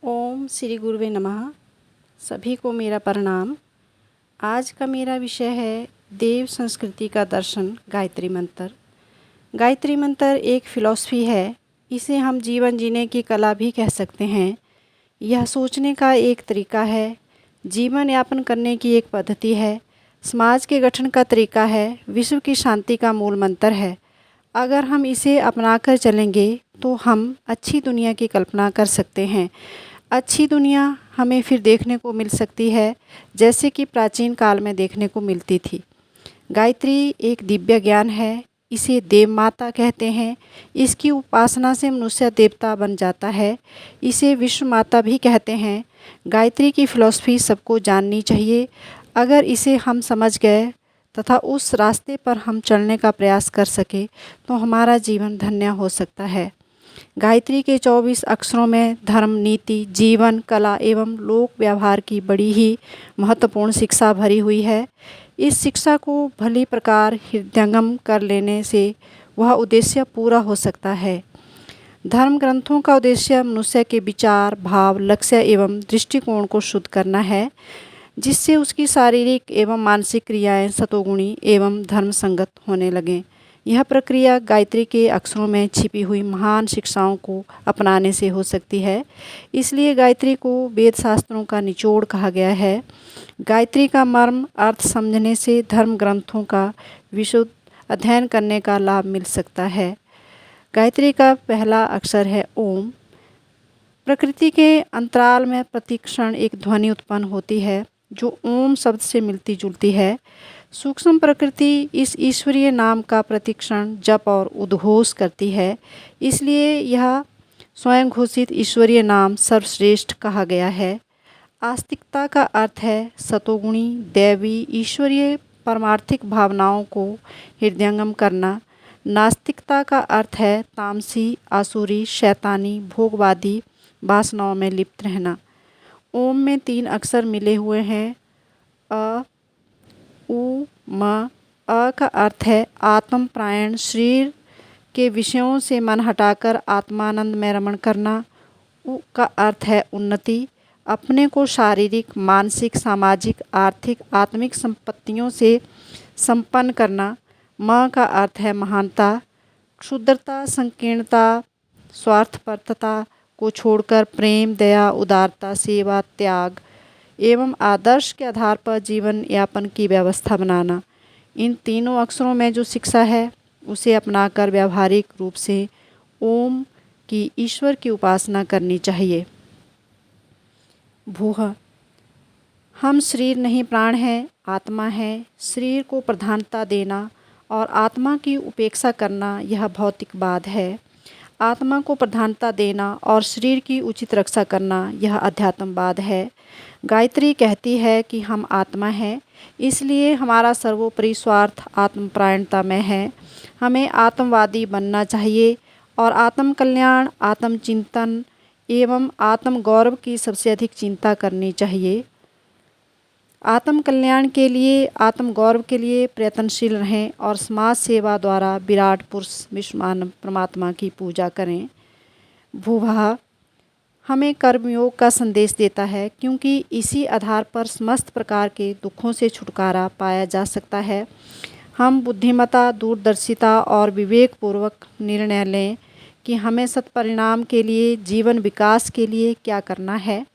ओम श्री गुरुवे नमः। सभी को मेरा प्रणाम। आज का मेरा विषय है देव संस्कृति का दर्शन गायत्री मंत्र। गायत्री मंत्र एक फ़िलॉसफी है। इसे हम जीवन जीने की कला भी कह सकते हैं। यह सोचने का एक तरीका है, जीवन यापन करने की एक पद्धति है, समाज के गठन का तरीका है, विश्व की शांति का मूल मंत्र है। अगर हम इसे अपनाकर चलेंगे तो हम अच्छी दुनिया की कल्पना कर सकते हैं। अच्छी दुनिया हमें फिर देखने को मिल सकती है जैसे कि प्राचीन काल में देखने को मिलती थी। गायत्री एक दिव्य ज्ञान है। इसे देव माता कहते हैं। इसकी उपासना से मनुष्य देवता बन जाता है। इसे विश्व माता भी कहते हैं। गायत्री की फ़िलॉसफी सबको जाननी चाहिए। अगर इसे हम समझ गए तथा उस रास्ते पर हम चलने का प्रयास कर सके तो हमारा जीवन धन्य हो सकता है। गायत्री के 24 अक्षरों में धर्म, नीति, जीवन, कला एवं लोक व्यवहार की बड़ी ही महत्वपूर्ण शिक्षा भरी हुई है। इस शिक्षा को भली प्रकार हृदयंगम कर लेने से वह उद्देश्य पूरा हो सकता है। धर्म ग्रंथों का उद्देश्य मनुष्य के विचार, भाव, लक्ष्य एवं दृष्टिकोण को शुद्ध करना है, जिससे उसकी शारीरिक एवं मानसिक क्रियाएं सतोगुणी एवं धर्म संगत होने लगें। यह प्रक्रिया गायत्री के अक्षरों में छिपी हुई महान शिक्षाओं को अपनाने से हो सकती है। इसलिए गायत्री को वेद शास्त्रों का निचोड़ कहा गया है। गायत्री का मर्म अर्थ समझने से धर्म ग्रंथों का विशुद्ध अध्ययन करने का लाभ मिल सकता है। गायत्री का पहला अक्षर है ओम। प्रकृति के अंतराल में प्रतिक्षण एक ध्वनि उत्पन्न होती है जो ओम शब्द से मिलती जुलती है। सूक्ष्म प्रकृति इस ईश्वरीय नाम का प्रतिक्षण जप और उद्घोष करती है। इसलिए यह स्वयं घोषित ईश्वरीय नाम सर्वश्रेष्ठ कहा गया है। आस्तिकता का अर्थ है सतोगुणी, दैवी, ईश्वरीय परमार्थिक भावनाओं को हृदयंगम करना। नास्तिकता का अर्थ है तामसी, आसुरी, शैतानी, भोगवादी वासनाओं में लिप्त रहना। ओम में 3 अक्षर मिले हुए हैं, अ, उ, म। अ का अर्थ है आत्म प्रायण, शरीर के विषयों से मन हटाकर आत्मानंद में रमण करना। उ का अर्थ है उन्नति, अपने को शारीरिक, मानसिक, सामाजिक, आर्थिक, आत्मिक संपत्तियों से संपन्न करना। म का अर्थ है महानता, क्षुद्रता, संकीर्णता, स्वार्थपरता को छोड़कर प्रेम, दया, उदारता, सेवा, त्याग एवं आदर्श के आधार पर जीवन यापन की व्यवस्था बनाना। इन तीनों अक्षरों में जो शिक्षा है उसे अपनाकर व्यावहारिक रूप से ओम की ईश्वर की उपासना करनी चाहिए। भूह, हम शरीर नहीं प्राण है, आत्मा है। शरीर को प्रधानता देना और आत्मा की उपेक्षा करना यह भौतिकवाद है। आत्मा को प्रधानता देना और शरीर की उचित रक्षा करना यह अध्यात्मवाद है। गायत्री कहती है कि हम आत्मा हैं, इसलिए हमारा सर्वोपरि स्वार्थ आत्मपरायणता में है। हमें आत्मवादी बनना चाहिए और आत्म कल्याण, आत्मचिंतन एवं आत्म गौरव की सबसे अधिक चिंता करनी चाहिए। आत्म कल्याण के लिए, आत्म गौरव के लिए प्रयत्नशील रहें और समाज सेवा द्वारा विराट पुरुष विश्वमानव परमात्मा की पूजा करें। भूभाव हमें कर्मयोग का संदेश देता है, क्योंकि इसी आधार पर समस्त प्रकार के दुखों से छुटकारा पाया जा सकता है। हम बुद्धिमत्ता, दूरदर्शिता और विवेकपूर्वक निर्णय लें कि हमें सत्परिणाम के लिए, जीवन विकास के लिए क्या करना है।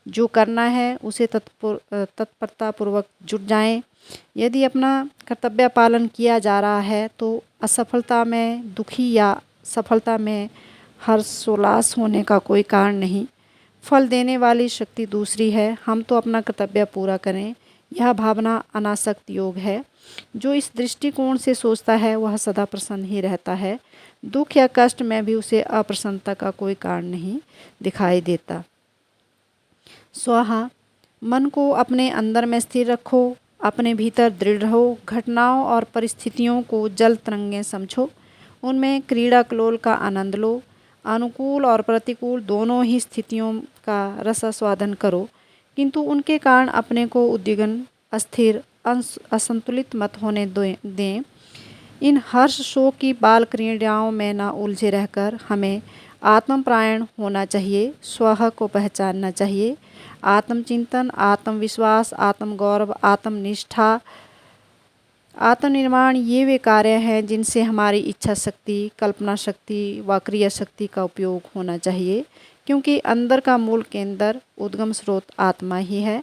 जो करना है उसे तत्परतापूर्वक जुट जाएं। यदि अपना कर्तव्य पालन किया जा रहा है तो असफलता में दुखी या सफलता में हर्षोल्लास होने का कोई कारण नहीं। फल देने वाली शक्ति दूसरी है, हम तो अपना कर्तव्य पूरा करें। यह भावना अनासक्त योग है। जो इस दृष्टिकोण से सोचता है वह सदा प्रसन्न ही रहता है। दुख या कष्ट में भी उसे अप्रसन्नता का कोई कारण नहीं दिखाई देता। स्वाहा, मन को अपने अंदर में स्थिर रखो, अपने भीतर दृढ़ रहो। घटनाओं और परिस्थितियों को जल तरंगें समझो, उनमें क्रीड़ा कलोल का आनंद लो। अनुकूल और प्रतिकूल दोनों ही स्थितियों का रसास्वादन करो, किंतु उनके कारण अपने को उद्विग्न, अस्थिर, असंतुलित मत होने दें। इन हर्ष शोक की बाल क्रीड़ाओं में न उलझे रहकर हमें आत्मपरायण होना चाहिए, स्वह को पहचानना चाहिए। आत्मचिंतन, आत्मविश्वास, आत्मगौरव, आत्मनिष्ठा, आत्मनिर्माण ये वे कार्य हैं जिनसे हमारी इच्छा शक्ति, कल्पना शक्ति व क्रिया शक्ति का उपयोग होना चाहिए, क्योंकि अंदर का मूल केंद्र, उद्गम स्रोत आत्मा ही है।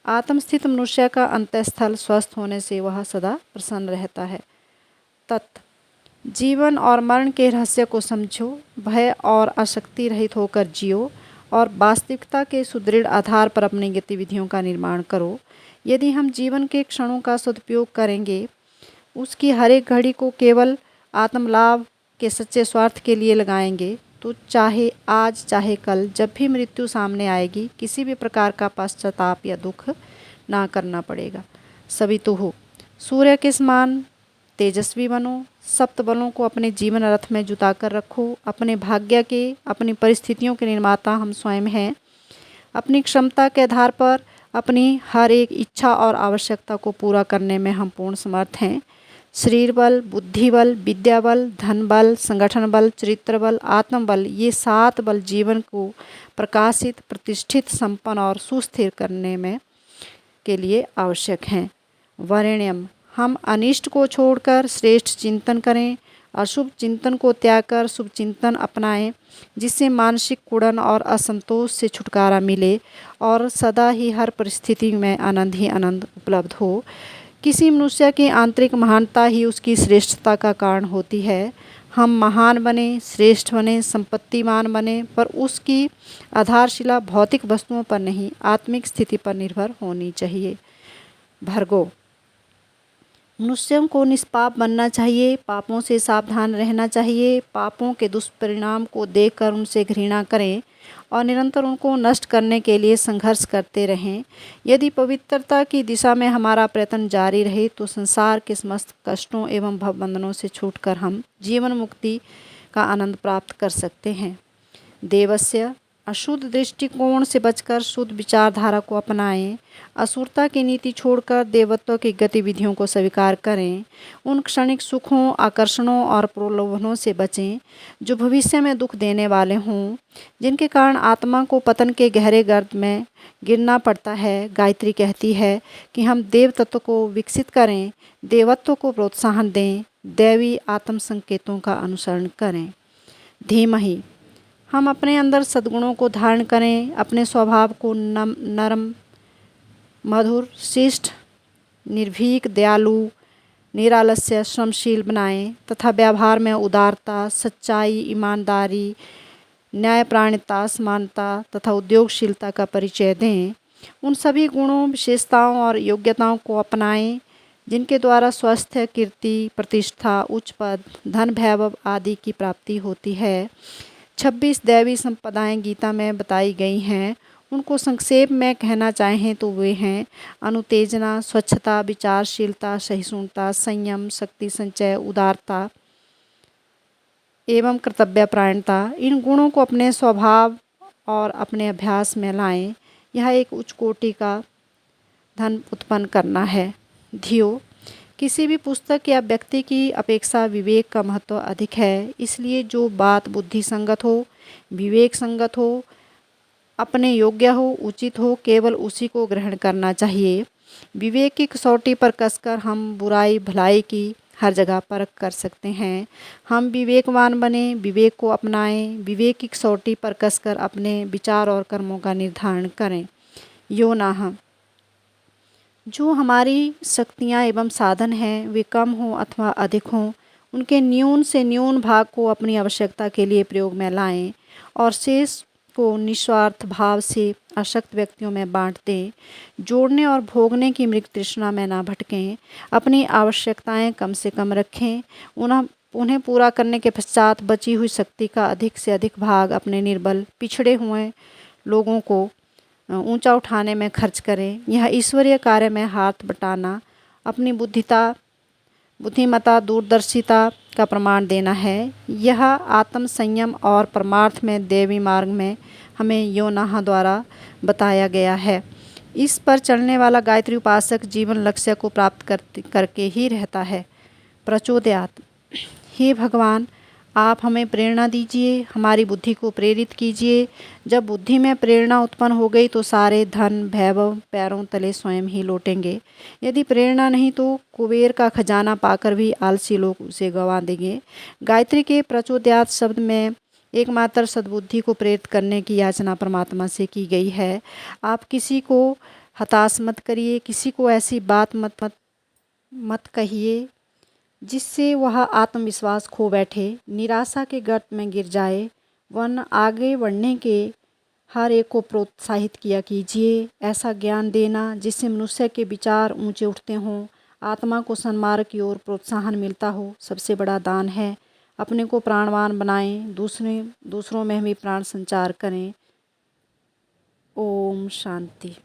आत्मस्थित मनुष्य का अंतःस्थल स्वस्थ होने से वह सदा प्रसन्न रहता है। तत् जीवन और मरण के रहस्य को समझो, भय और आसक्ति रहित होकर जियो और वास्तविकता के सुदृढ़ आधार पर अपनी गतिविधियों का निर्माण करो। यदि हम जीवन के क्षणों का सदुपयोग करेंगे, उसकी हर एक घड़ी को केवल आत्मलाभ के सच्चे स्वार्थ के लिए लगाएंगे, तो चाहे आज चाहे कल जब भी मृत्यु सामने आएगी, किसी भी प्रकार का पश्चाताप या दुख ना करना पड़ेगा। सभी तो हो, सूर्य के समान तेजस्वी बनो, सप्त बलों को अपने जीवन रथ में जुता कर रखो। अपने भाग्य के, अपनी परिस्थितियों के निर्माता हम स्वयं हैं। अपनी क्षमता के आधार पर अपनी हर एक इच्छा और आवश्यकता को पूरा करने में हम पूर्ण समर्थ हैं। शरीर बल, बुद्धि बल, विद्या बल, धन बल, संगठन बल, चरित्र बल, आत्म बल, ये 7 बल जीवन को प्रकाशित, प्रतिष्ठित, संपन्न और सुस्थिर करने में के लिए आवश्यक हैं। वरेण्यम, हम अनिष्ट को छोड़कर श्रेष्ठ चिंतन करें, अशुभ चिंतन को त्याग कर शुभ चिंतन अपनाएं, जिससे मानसिक कुड़न और असंतोष से छुटकारा मिले और सदा ही हर परिस्थिति में आनंद ही आनंद उपलब्ध हो। किसी मनुष्य की आंतरिक महानता ही उसकी श्रेष्ठता का कारण होती है। हम महान बने, श्रेष्ठ बने, संपत्तिमान बने, पर उसकी आधारशिला भौतिक वस्तुओं पर नहीं, आत्मिक स्थिति पर निर्भर होनी चाहिए। भर्गो, मनुष्यों को निष्पाप बनना चाहिए, पापों से सावधान रहना चाहिए, पापों के दुष्परिणाम को देखकर उनसे घृणा करें और निरंतर उनको नष्ट करने के लिए संघर्ष करते रहें। यदि पवित्रता की दिशा में हमारा प्रयत्न जारी रहे, तो संसार के समस्त कष्टों एवं भवबंधनों से छूटकर हम जीवन मुक्ति का आनंद प्राप्त कर सकते हैं। देवस्य, अशुद्ध दृष्टिकोण से बचकर शुद्ध विचारधारा को अपनाएं, असुरता की नीति छोड़कर देवत्व की गतिविधियों को स्वीकार करें, उन क्षणिक सुखों, आकर्षणों और प्रलोभनों से बचें जो भविष्य में दुख देने वाले हों, जिनके कारण आत्मा को पतन के गहरे गर्त में गिरना पड़ता है। गायत्री कहती है कि हम देव तत्व को विकसित करें, देवत्व को प्रोत्साहन दें, दैवी आत्म संकेतों का अनुसरण करें। धीमहि, हम अपने अंदर सद्गुणों को धारण करें, अपने स्वभाव को नरम, मधुर, शिष्ट, निर्भीक, दयालु, निरालस्य, श्रमशील बनाएं तथा व्यवहार में उदारता, सच्चाई, ईमानदारी, न्यायपरायणता, समानता तथा उद्योगशीलता का परिचय दें। उन सभी गुणों, विशेषताओं और योग्यताओं को अपनाएं जिनके द्वारा स्वास्थ्य, कीर्ति, प्रतिष्ठा, उच्च पद, धन, वैभव आदि की प्राप्ति होती है। 26 दैवी संपदाएं गीता में बताई गई हैं। उनको संक्षेप में कहना चाहें तो वे हैं अनुतेजना, स्वच्छता, विचारशीलता, सहिष्णुता, संयम, शक्ति संचय, उदारता एवं कर्तव्यपरायणता। इन गुणों को अपने स्वभाव और अपने अभ्यास में लाएं। यह एक उच्च कोटि का धन उत्पन्न करना है। धियो, किसी भी पुस्तक या व्यक्ति की अपेक्षा विवेक का महत्व अधिक है, इसलिए जो बात बुद्धि संगत हो, विवेक संगत हो, अपने योग्य हो, उचित हो, केवल उसी को ग्रहण करना चाहिए। विवेक की कसौटी पर कसकर हम बुराई भलाई की हर जगह परख कर सकते हैं। हम विवेकवान बने, विवेक को अपनाएं, विवेक की कसौटी पर कसकर अपने विचार और कर्मों का निर्धारण करें। यो नाह, जो हमारी शक्तियाँ एवं साधन हैं वे कम हों अथवा अधिक हों, उनके न्यून से न्यून भाग को अपनी आवश्यकता के लिए प्रयोग में लाएं और शेष को निस्वार्थ भाव से आसक्त व्यक्तियों में बांट दें। जोड़ने और भोगने की मृग तृष्णा में ना भटकें, अपनी आवश्यकताएं कम से कम रखें। उन्हें पूरा करने के पश्चात बची हुई शक्ति का अधिक से अधिक भाग अपने निर्बल, पिछड़े हुए लोगों को ऊंचा उठाने में खर्च करें। यह ईश्वरीय कार्य में हाथ बटाना अपनी बुद्धिमता, दूरदर्शिता का प्रमाण देना है। यह आत्म संयम और परमार्थ में देवी मार्ग में हमें योनाह द्वारा बताया गया है। इस पर चलने वाला गायत्री उपासक जीवन लक्ष्य को प्राप्त करके ही रहता है। प्रचोदयात्, हे भगवान, आप हमें प्रेरणा दीजिए, हमारी बुद्धि को प्रेरित कीजिए। जब बुद्धि में प्रेरणा उत्पन्न हो गई तो सारे धन वैभव पैरों तले स्वयं ही लौटेंगे। यदि प्रेरणा नहीं तो कुबेर का खजाना पाकर भी आलसी लोग उसे गंवा देंगे। गायत्री के प्रचोदयात शब्द में एकमात्र सद्बुद्धि को प्रेरित करने की याचना परमात्मा से की गई है। आप किसी को हताश मत करिए, किसी को ऐसी बात मत कहिए जिससे वह आत्मविश्वास खो बैठे, निराशा के गर्त में गिर जाए, वरना आगे बढ़ने के हर एक को प्रोत्साहित किया कीजिए। ऐसा ज्ञान देना जिससे मनुष्य के विचार ऊंचे उठते हों, आत्मा को सन्मार्ग की ओर प्रोत्साहन मिलता हो, सबसे बड़ा दान है। अपने को प्राणवान बनाएं, दूसरों में भी प्राण संचार करें। ओम शांति।